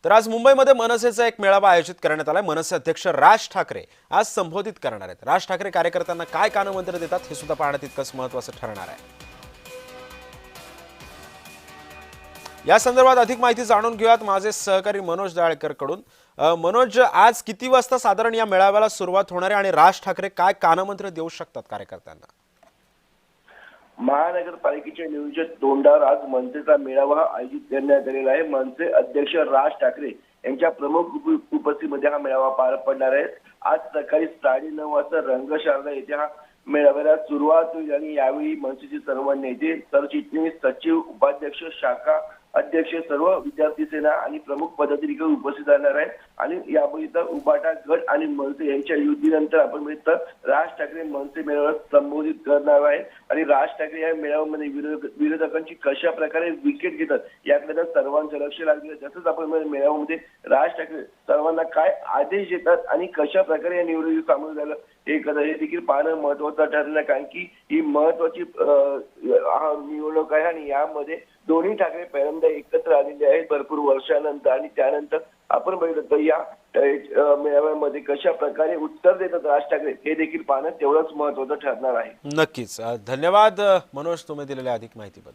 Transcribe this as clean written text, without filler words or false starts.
तर आज मुंबईमध्ये मनसेचा एक मेळावा आयोजित करण्यात आलाय। मनसे अध्यक्ष राज ठाकरे आज संबोधित करणार आहेत। राज ठाकरे कार्यकर्त्यांना काय कानमंत्र देतात हे सुद्धा पाहणं तितकंच महत्त्वाचं ठरणार आहे। या संदर्भात अधिक माहिती जाणून घेऊयात माझे सहकारी मनोज दाळकर कडून। मनोज, आज किती वाजता साधारण या मेळाव्याला सुरुवात होणार आहे आणि राज ठाकरे काय कानमंत्र देऊ शकतात कार्यकर्त्यांना? महानगरपालिकेच्या नियोजित तोंडावर आज मनसेचा मेळावा आयोजित करण्यात आलेला आहे। मनसे अध्यक्ष राज ठाकरे यांच्या प्रमुख उपस्थितीमध्ये हा मेळावा पार पडणार आहे। आज सकाळी 9:30 वाजता रंगशाला येथे हा मेळाव्याला सुरुवात होईल आणि यावेळी मनसेचे सर्व नेते, सरचिटणीस, सचिव, उपाध्यक्ष, शाखा अध्यक्ष, सर्व विद्यार्थी सेना आणि प्रमुख पदाधिकारी उपस्थित राहणार आहेत। आणि यावेळी तर उबाटा गट आणि मनसे यांच्या युतीनंतर आपण बघितलं राज ठाकरे मनसे मेळाव्याला संबोधित करणार आहेत आणि राज ठाकरे या मेळाव्यामध्ये विरोधकांची कशा प्रकारे विकेट घेतात याकडे सर्वांचं लक्ष लागलं। तसंच आपण मेळाव्यामध्ये राज ठाकरे सर्वांना काय आदेश देतात आणि कशा प्रकारे या निवडणुकीत सामोरं झालं हे देखील पाहणं महत्त्वाचं ठरलं, कारण की ही महत्त्वाची निवडणूक आहे आणि यामध्ये दोन्ही ठाकरे पहिल्यांदा एकत्र आलेले आहेत भरपूर वर्षानंतर। आणि त्यानंतर आपण बघितलं तर या मेळाव्यामध्ये कशा प्रकारे उत्तर देतात राज ठाकरे हे देखील पाहणं तेवढंच महत्त्वाचं ठरणार आहे। नक्कीच। धन्यवाद मनोज, तुम्ही दिलेल्या अधिक माहितीबद्दल।